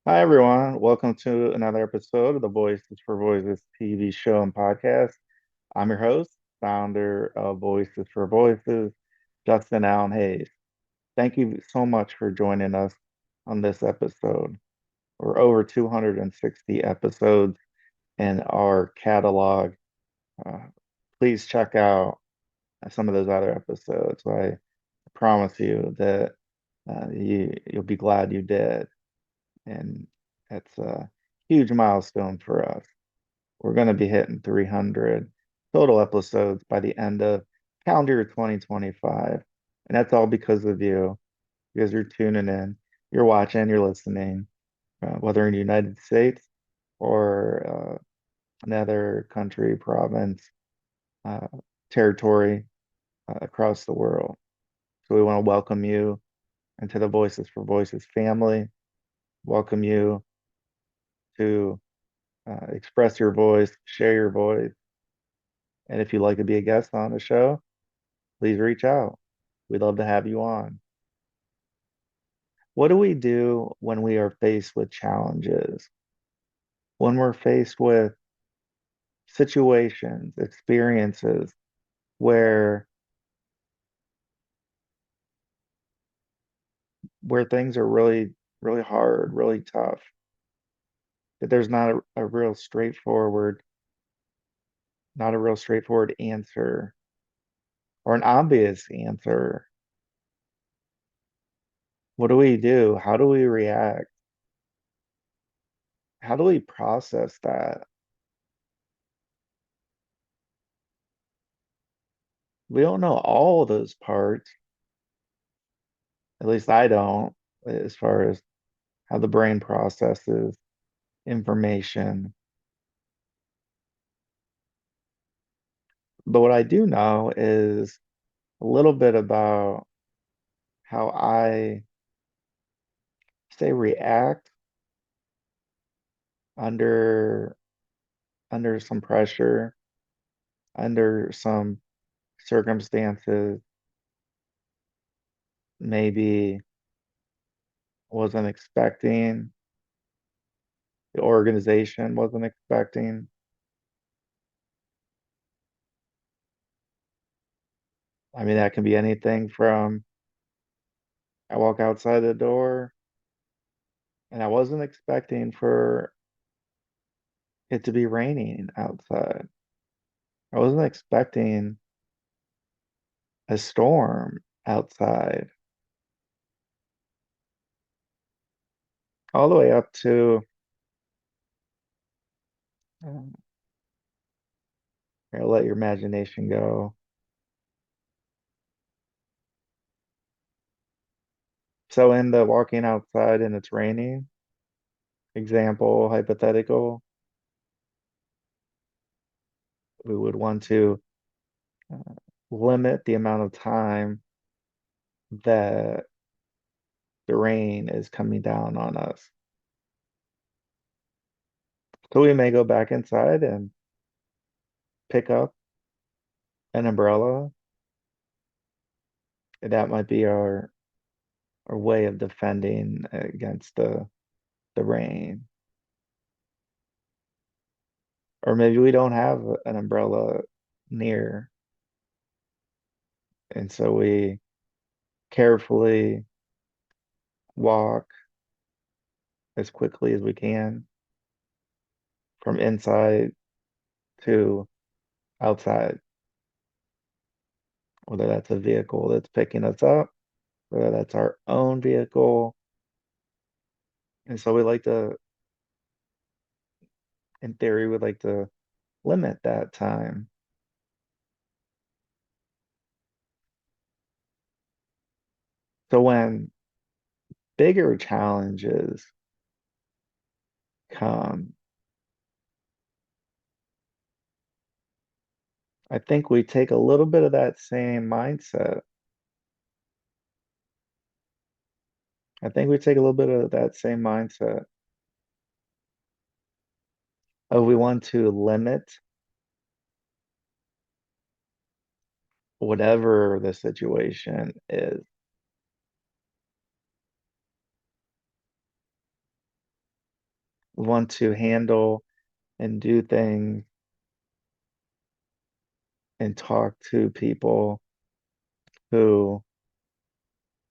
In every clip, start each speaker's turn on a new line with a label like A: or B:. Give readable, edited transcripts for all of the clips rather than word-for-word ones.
A: Hi, everyone. Welcome to another episode of the Voices for Voices TV show and podcast. I'm your host, founder of Voices for Voices, Justin Allen Hayes. Thank you so much for joining us on this episode. We're over 260 episodes in our catalog. Uh, Please check out some of those other episodes. I promise you that you'll be glad you did. And that's a huge milestone for us. We're going to be hitting 300 total episodes by the end of calendar year 2025. And that's all because of you, because you're tuning in, you're watching, you're listening, whether in the United States or another country, province, uh, territory across the world. So we want to welcome you into the Voices for Voices family, welcome you to express your voice, share your voice. And if you'd like to be a guest on the show, please reach out. We'd love to have you on. What do we do when we are faced with challenges? When we're faced with situations, experiences where things are really hard, really tough, that there's not a real straightforward answer or an obvious answer. What do we do? How do we react? How do we process that? We don't know all those parts. At least I don't, as far as how the brain processes information. But what I do know is a little bit about how I say react under some pressure, under some circumstances maybe wasn't expecting, the organization wasn't expecting. I mean, that can be anything from I walk outside the door and I wasn't expecting for it to be raining outside. I wasn't expecting a storm outside, all the way up to um, let your imagination go. So in the walking outside and it's raining example, hypothetical, we would want to uh, limit the amount of time that the rain is coming down on us. So we may go back inside and pick up an umbrella. That might be our way of defending against the rain. Or maybe we don't have an umbrella near, and so we carefully walk as quickly as we can from inside to outside, whether that's a vehicle that's picking us up, whether that's our own vehicle. And so in theory, we'd like to limit that time. So when bigger challenges come, I think we take a little bit of that same mindset. I think we take a little bit of that same mindset of we want to limit whatever the situation is. want to handle and do things and talk to people who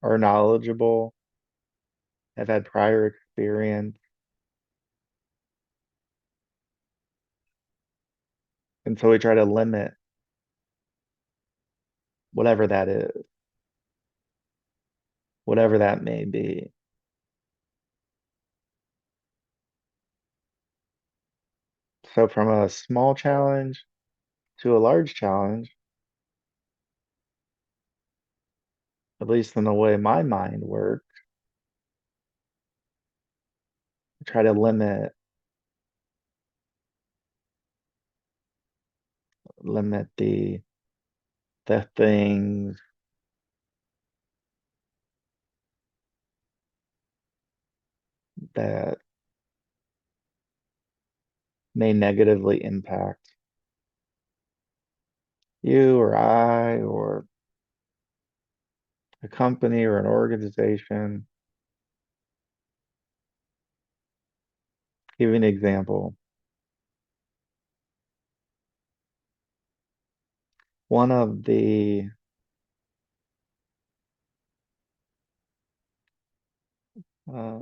A: are knowledgeable, have had prior experience. And so we try to limit whatever that is, whatever that may be. So from a small challenge to a large challenge, at least in the way my mind works, I try to limit the things that may negatively impact you or I or a company or an organization. Give you an example. One of the, uh,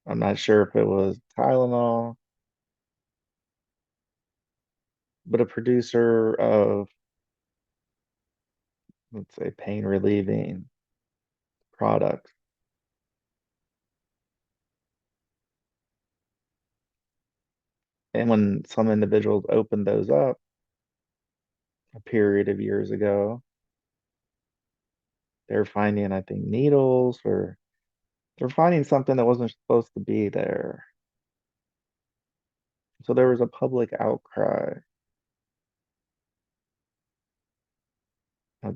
A: I'm not sure if it was Tylenol, but a producer of, let's say, pain relieving products. And when some individuals opened those up a period of years ago, they're finding, I think, needles or they're finding something that wasn't supposed to be there. So there was a public outcry.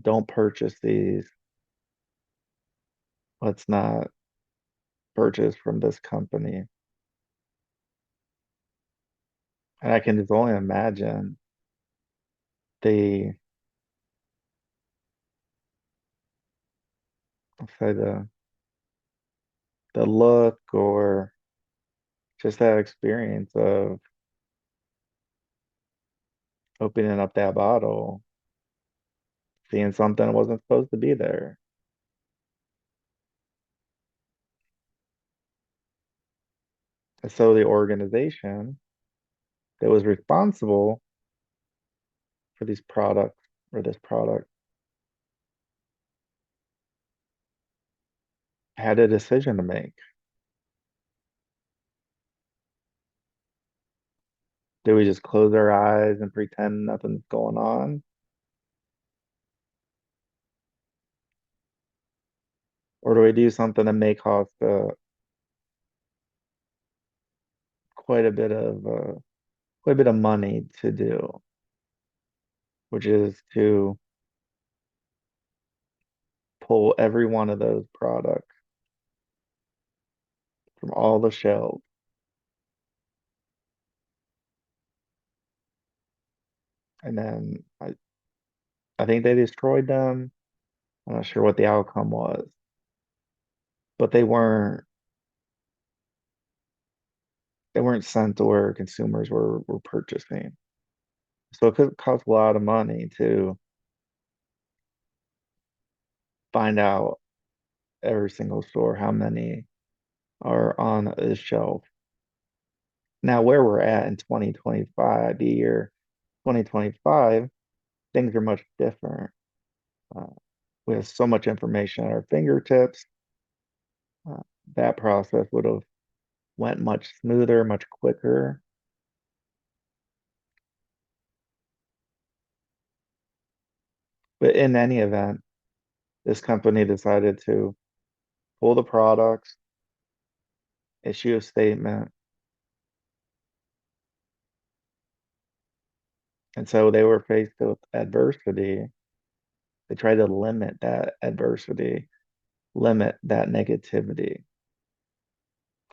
A: Don't purchase these. Let's not purchase from this company. And I can just only imagine the, let's say the look or just that experience of opening up that bottle, seeing something that wasn't supposed to be there. And so the organization that was responsible for these products or this product had a decision to make. Do we just close our eyes and pretend nothing's going on? Or do we do something that may cost quite a bit of quite a bit of money to do, which is to pull every one of those products from all the shelves. And then I think they destroyed them. I'm not sure what the outcome was, but they weren't sent to where consumers were purchasing. So it could cost a lot of money to find out every single store how many are on a shelf. Now, where we're at in 2025, the year 2025, things are much different. Uh, we have so much information at our fingertips. Uh, that process would have went much smoother, much quicker. But in any event, this company decided to pull the products, issue a statement, and so they were faced with adversity. They tried to limit that adversity, limit that negativity.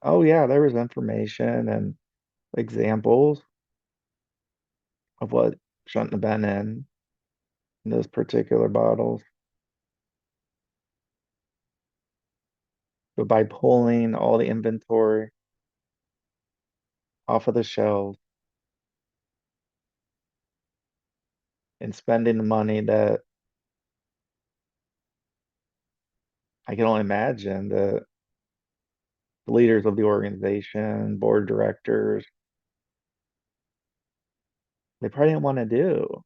A: Oh yeah, there was information and examples of what shouldn't have been in those particular bottles. But by pulling all the inventory, off of the shelves and spending the money that I can only imagine the leaders of the organization, board directors, they probably didn't want to do.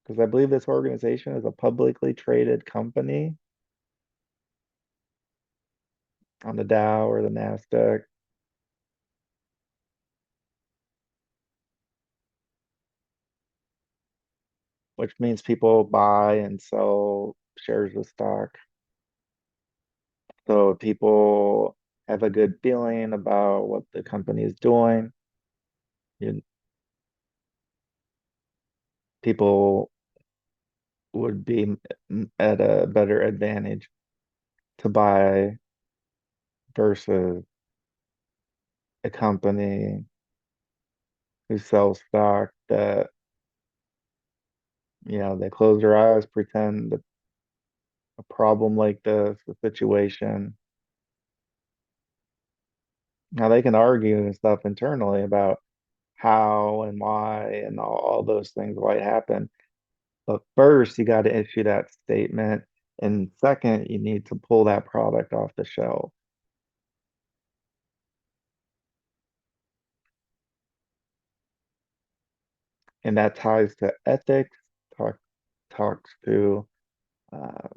A: Because I believe this organization is a publicly traded company on the Dow or the Nasdaq, which means people buy and sell shares of stock. So people have a good feeling about what the company is doing. You, people would be at a better advantage to buy versus a company who sells stock that, they close their eyes, pretend that a problem like this, a situation. Now they can argue and stuff internally about how and why and all those things, why it happened. But first, you got to issue that statement. And second, you need to pull that product off the shelf. And that ties to ethics, talk, talks to uh,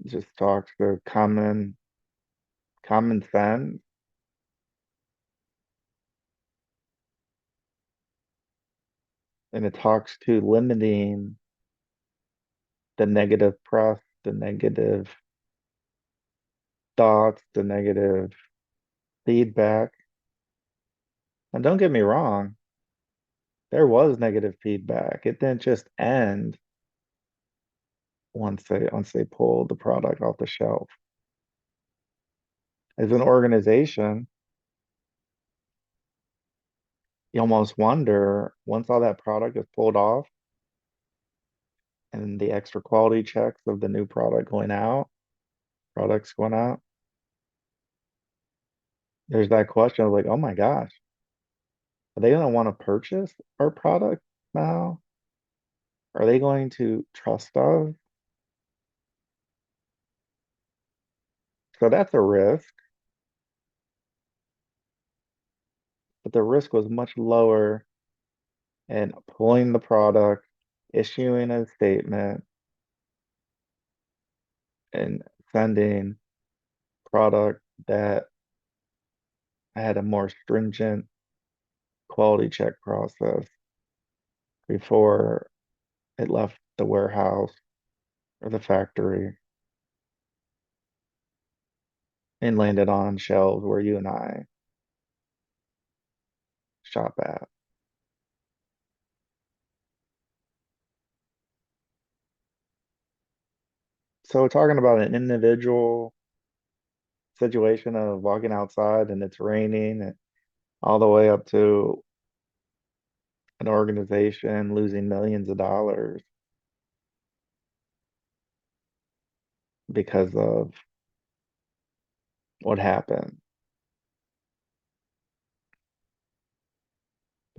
A: just talks to common sense, and it talks to limiting the negative press, the negative thoughts, the negative feedback. And don't get me wrong, there was negative feedback. It didn't just end once they pulled the product off the shelf. As an organization, you almost wonder once all that product is pulled off and the extra quality checks of the new products going out, there's that question of like, oh my gosh, are they going to want to purchase our product now? Are they going to trust us? So that's a risk, but the risk was much lower in pulling the product, issuing a statement, and sending product that had a more stringent quality check process before it left the warehouse or the factory and landed on shelves where you and I shop at. So talking about an individual situation of walking outside and it's raining and all the way up to an organization losing millions of dollars because of what happened.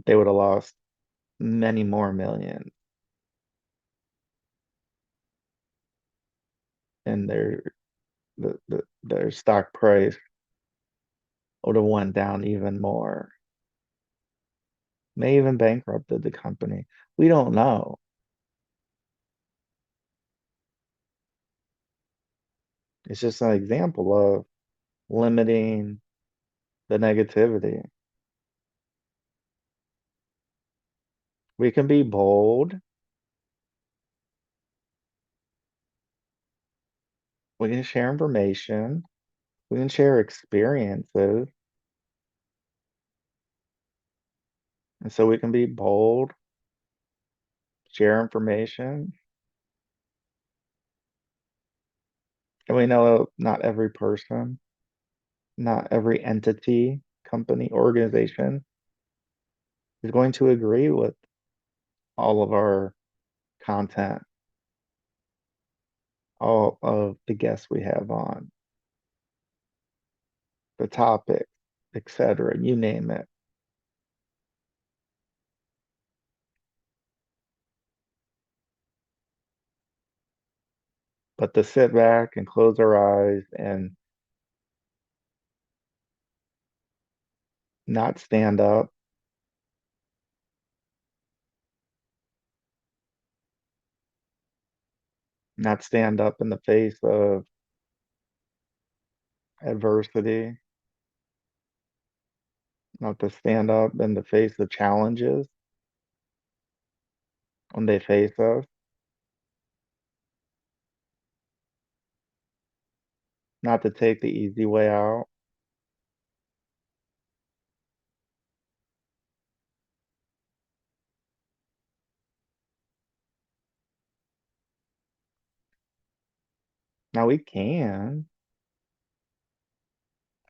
A: They would have lost many more millions and their stock price would have went down even more. May even bankrupted the company. We don't know. It's just an example of limiting the negativity. We can be bold, we can share information, we can share experiences, and so we can be bold, share information, and we know not every person, not every entity, company, organization is going to agree with all of our content, all of the guests we have on. the topic, etc. You name it. But to sit back and close our eyes and not stand up, not stand up in the face of adversity, not to stand up in the face of challenges when they face us, not to take the easy way out. Now we can,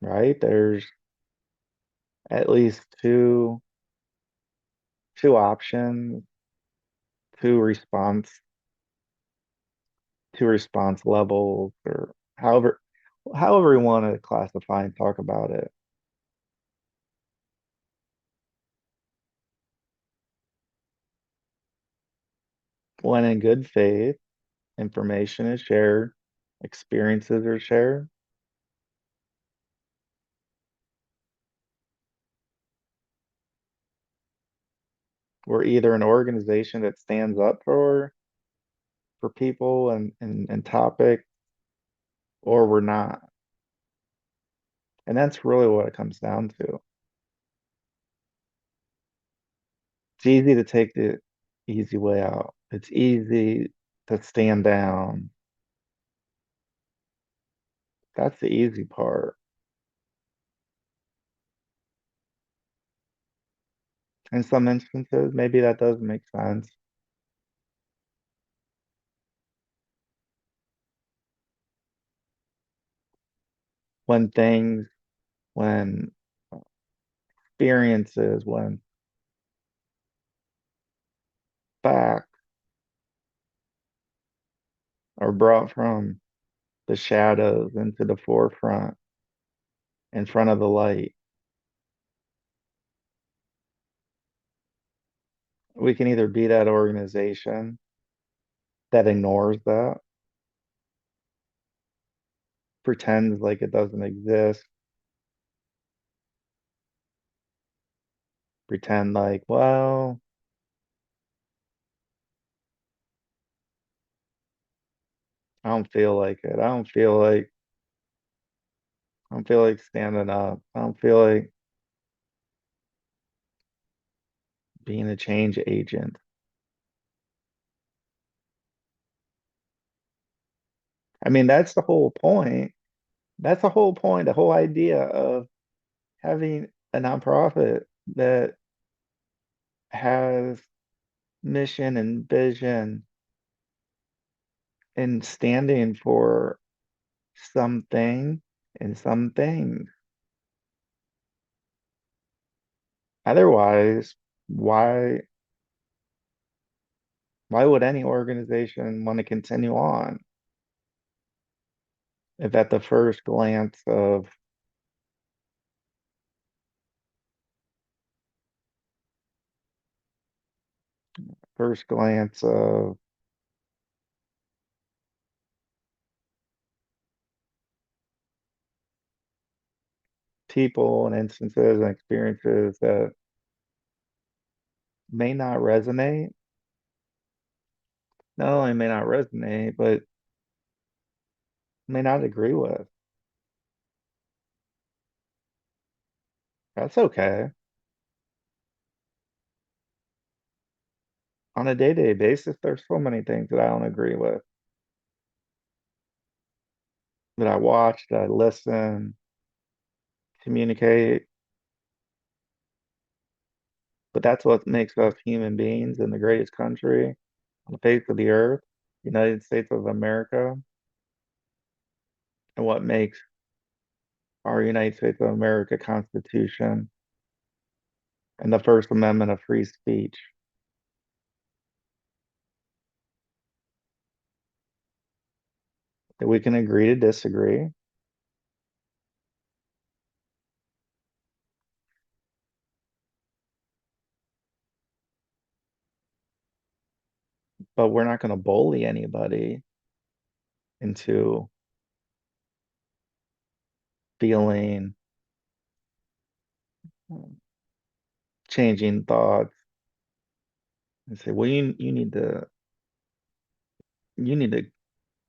A: right? There's at least two options, two response two response levels, or however you want to classify and talk about it. When in good faith, information is shared, experiences are shared. We're either an organization that stands up for people and topics, or we're not. And that's really what it comes down to. It's easy to take the easy way out. It's easy to stand down. That's the easy part. In some instances, maybe that does make sense. When things, when experiences, when facts are brought from the shadows into the forefront in front of the light, we can either be that organization that ignores that, pretends like it doesn't exist, pretend like, well, I don't feel like it. I don't feel like standing up. I don't feel like being a change agent. I mean, that's the whole point. That's the whole point, the whole idea of having a nonprofit that has mission and vision and standing for something and some things. Otherwise, why why would any organization want to continue on if at the first glance of people and instances and experiences that may not resonate, not only may not resonate, but may not agree with. That's okay. On a day-to-day basis, there's so many things that I don't agree with, that I watch, that I listen, communicate. But that's what makes us human beings in the greatest country on the face of the earth, United States of America, and what makes our United States of America Constitution and the First Amendment of free speech. That we can agree to disagree, but we're not going to bully anybody into feeling, um, changing thoughts and say, well, you need to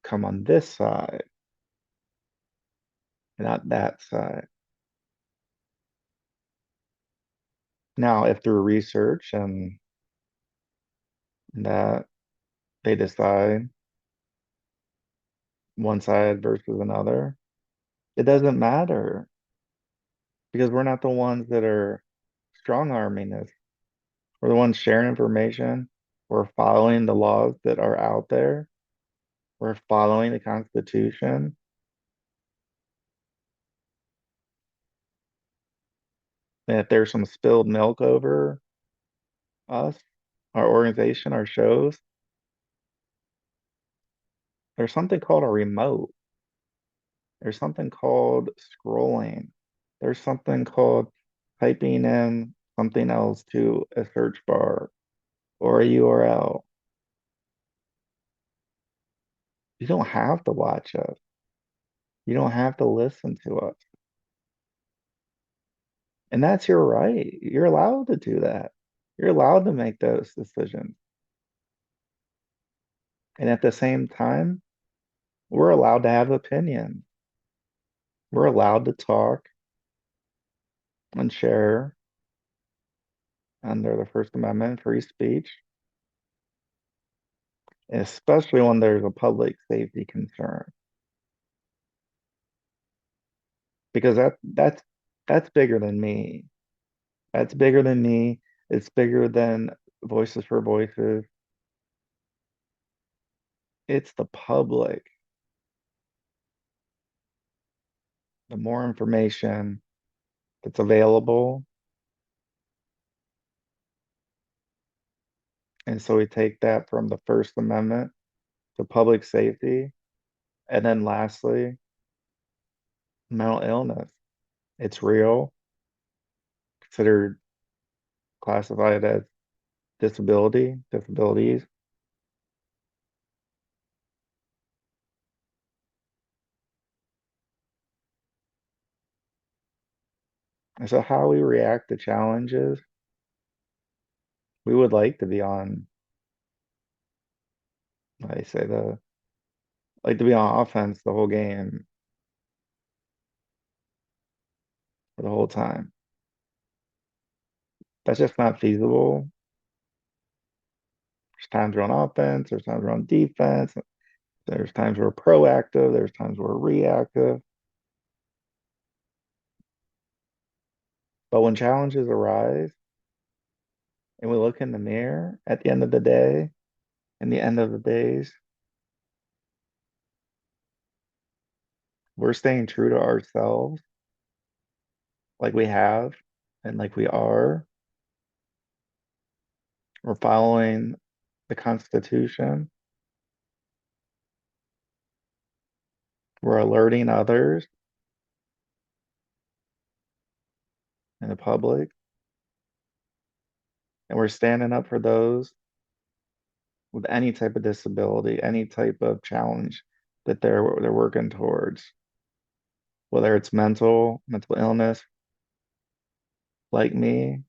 A: come on this side, not that side. Now, if through research and that they decide one side versus another, it doesn't matter because we're not the ones that are strong arming this. We're the ones sharing information. We're following the laws that are out there. We're following the Constitution. And if there's some spilled milk over us, our organization, our shows, there's something called a remote. There's something called scrolling. There's something called typing in something else to a search bar or a URL. You don't have to watch us. You don't have to listen to us. And that's your right. You're allowed to do that. You're allowed to make those decisions. And at the same time, we're allowed to have opinions. We're allowed to talk and share under the First Amendment, free speech, especially when there's a public safety concern. Because that's bigger than me. That's bigger than me. It's bigger than Voices for Voices. It's the public. The more information that's available. And so we take that from the First Amendment to public safety. And then lastly, mental illness. It's real, considered classified as disabilities. And so how we react to challenges, we would like to be on, I say like to be on offense the whole game for the whole time. That's just not feasible. There's times we're on offense, there's times we're on defense, there's times we're proactive, there's times we're reactive. But when challenges arise and we look in the mirror at the end of the day, in the end of the days, we're staying true to ourselves like we have and like we are. We're following the Constitution. We're alerting others in the public, and we're standing up for those with any type of disability, any type of challenge that they're working towards, whether it's mental illness like me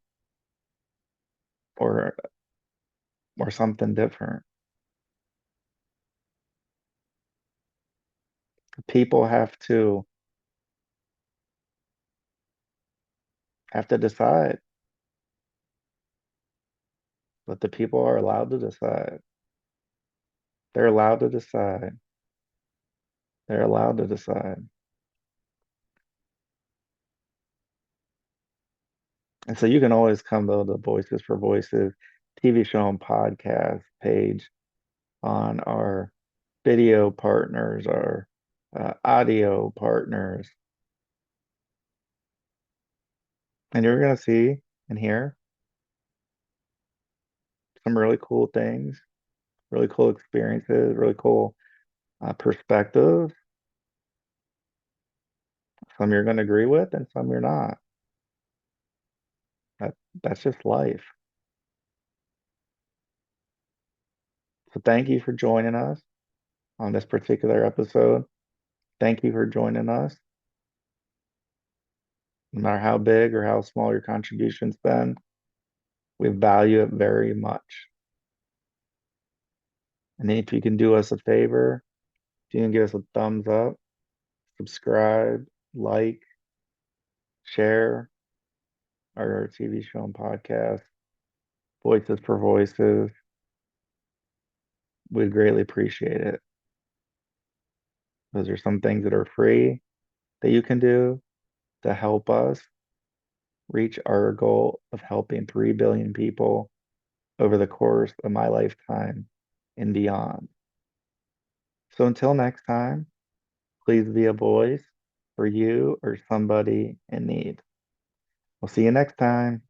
A: or something different. People have to decide, but the people are allowed to decide. They're allowed to decide. They're allowed to decide. And so you can always come to the Voices for Voices TV show and podcast page on our video partners, our audio partners, and you're going to see and hear some really cool things, really cool experiences, really cool perspectives. Some you're going to agree with, and some you're not. That that's just life. So thank you for joining us on this particular episode. Thank you for joining us. No matter how big or how small your contribution's been, we value it very much. And if you can do us a favor, if you can give us a thumbs up, subscribe, like, share our TV show and podcast, Voices for Voices, we'd greatly appreciate it. Those are some things that are free that you can do to help us reach our goal of helping 3 billion people over the course of my lifetime and beyond. So until next time, please be a voice for you or somebody in need. We'll see you next time.